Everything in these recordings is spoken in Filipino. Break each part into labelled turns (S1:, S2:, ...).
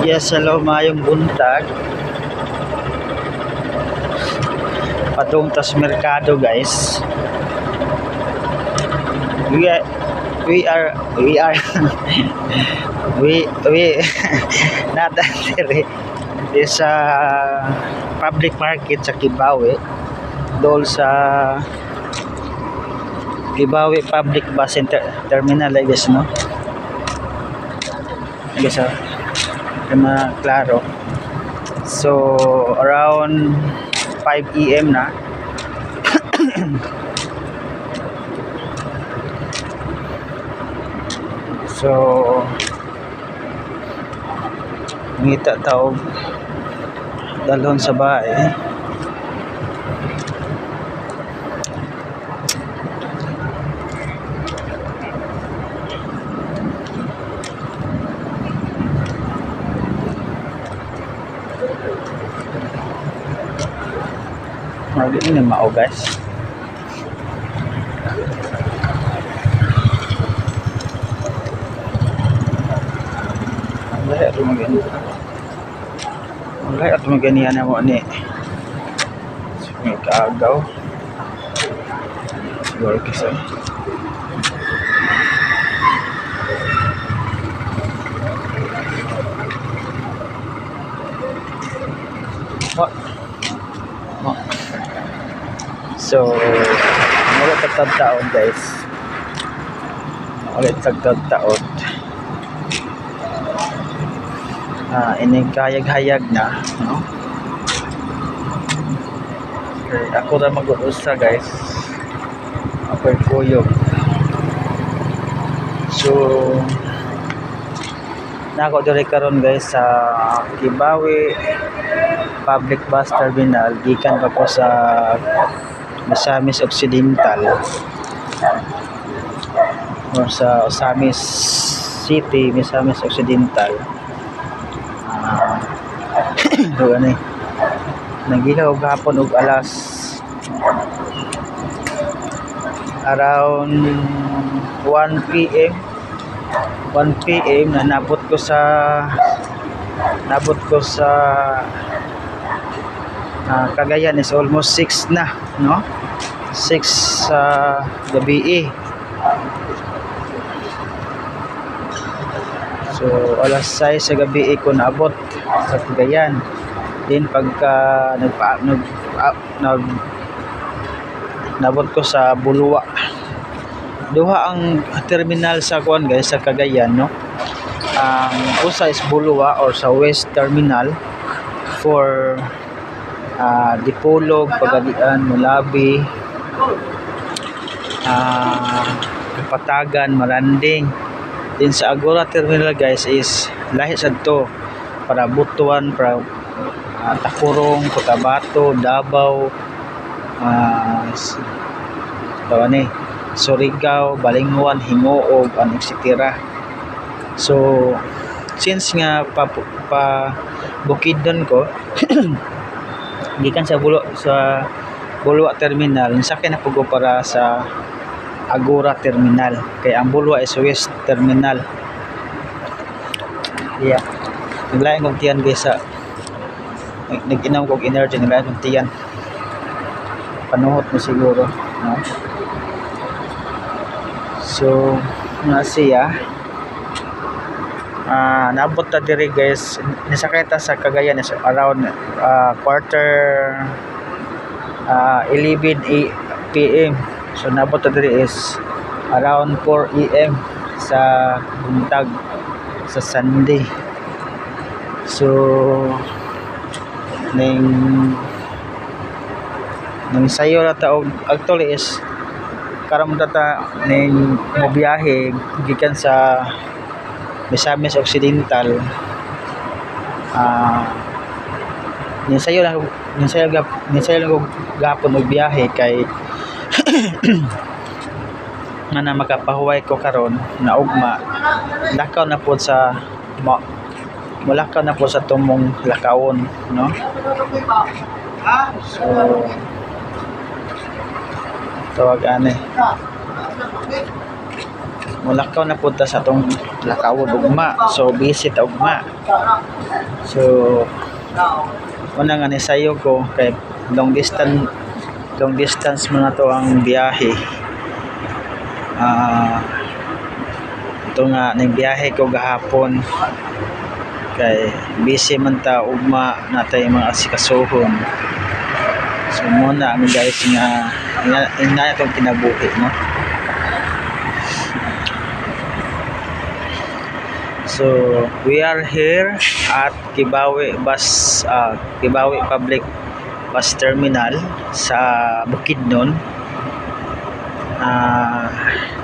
S1: Yes, hello, mayong buntag. Padung tas merkado, guys. We are we are we are we not that there is a public market sa Kibawe. Dol sa Kibawe Public Bus Terminal, I guess, no? I guess, klaro. So around 5 AM na. So ngita tao dalhon sa bahay. Ini mau, guys. Wala at magani mo ni. May kaagaw. Siguro kasi. What? So, ulit tagtag-taon, guys. Ulit tagtag-taon. Inigkayag-hayag na, no? Okay, ako na mag-uusa, guys. Ako'y kuyog. So, nako diri karon, guys, sa Kibawe Public Bus Terminal. Gikan pa ko sa Misamis Occidental or sa Osamis City, Misamis Occidental. So ano, nagilaw gapon og alas around 1 PM na nabot ko sa Cagayan. Is almost 6 na, no? 6 sa gabi. So alas 6 sa gabi ko naabot sa Cagayan. Then pagka nabot ko sa Bulwa. Duha ang terminal sa kuan, guys, sa Cagayan, no? Ang usa is Bulwa or sa West Terminal for Dipolog, Pagadian, Mulabi, Patagan, Maranding. Din sa Agora Terminal, guys, is lahi sadto para Butuan, para Takurong, Cotabato, Davao, Surigao, Balinghoan, Hingoog, etc. So since nga pa Bukidnon ko gikan sa Bulwa Terminal, sakay na pugo para sa Agora Terminal, kay ang Bulwa is West Terminal. Yeah, naglaing kong tiyan, guys, sa nag-inaw kong energy, naglaing kong tiyan, panuhot mo siguro, no? So na siya naabot ta diri, guys. Nisakay ta sa Cagayan is around quarter 11 PM. So naabot ta diri is around 4 AM sa buntag sa Sunday. So ning sayo na ta, actually is karon ta ning mobiyahe gikan sa Misamis Occidental. Ninsayo lang gapon og biyahe kay na makapahuway ko karon na ugma lakaw na po sa mulakaw na po sa tumong lakawon, no? So tawag ani mulakaw na punta sa atong lakawon ugma, so visit ugma. So una nga ni sayo ko kay long distance man na to ang biyahe. Ito nga ning biyahe ko gahapon kay busy man ta ugma natay mga asikasuhon. So muna ang guys nga ina itong kinabuhi, no? So we are here at Kibawe Public Bus Terminal sa Bukidnon.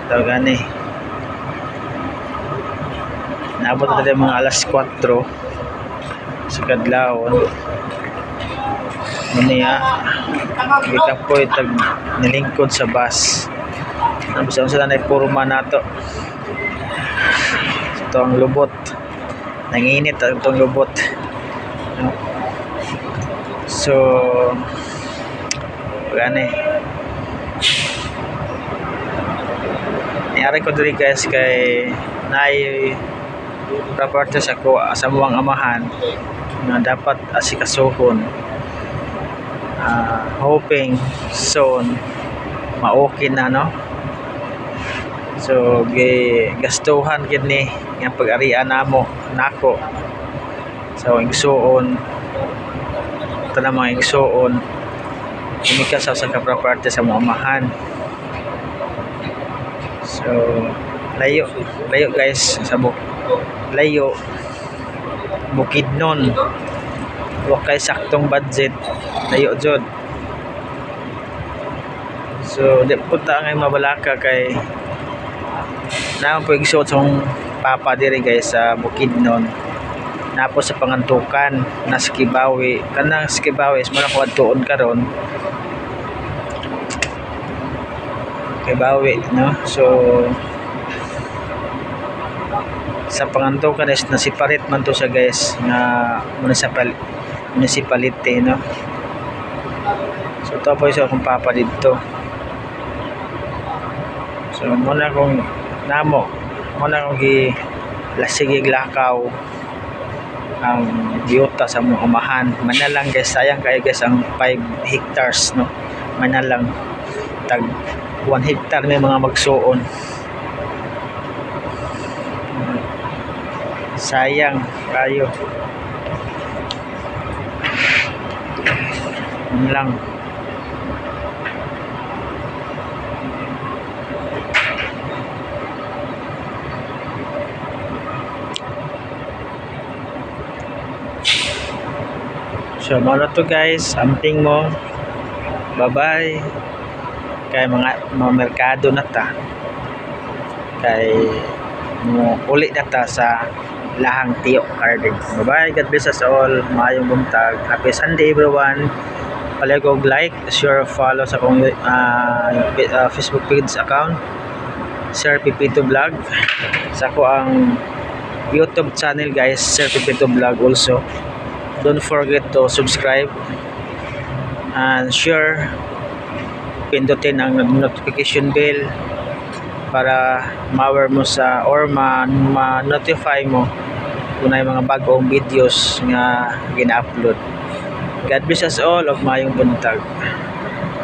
S1: Tawag ni naabot na tayo mga alas 4 sa kadlawon. Muna kita po itag nilingkod sa bus. Nabisan sila na ipurma nato. Ito ang lubot. Nanginit ang itong lubot. So gani nangyari ko diri guys kay naay property sa ko sa muwang amahan na dapat asikasuhon. Hoping soon ma-okay na, no? So gastuhan gid ni nga pag-arian nako sa igsuon tanang mga igsuon umika sa ka-property sa muwang amahan. So layo guys sa layo Bukidnon, wa kay saktong budget, layo jud. So di punta ngay mabalaka kay naman po igsuot sa papa diri guys sa Bukidnon, napo sa pangantukan na sa Kibawe. Kanang sa Kibawe is mura ko adtuon karon Kibawe, no? So sa pangantukan is nasiparit man to siya guys nga municipality, no? So ito po isa akong papa dito. So muna kong lasig lakaw ang biyota sa mga umahan. Manalang guys, sayang kayo guys ang 5 hectares, no? Manalang tag 1 hectare may mga magsuon. Sayang kayo. Lang. So muna to guys, amping mo. Bye-bye. Kay mga merkado na ta. Kay mo uli na ta sa lahang Tio Garden. Bye-bye. God bless us all. Maayong buntag. Happy Sunday everyone. Paligog like, share, follow sa akong Facebook page account, Sir Pipito Vlog. Sa ko ang YouTube channel guys, Sir Pipito Vlog also. Don't forget to subscribe and share. Pindutin ang notification bell para ma-aware mo sa or ma-notify mo kung may mga bagong videos nga gina-upload. God bless us all of mayong buntag.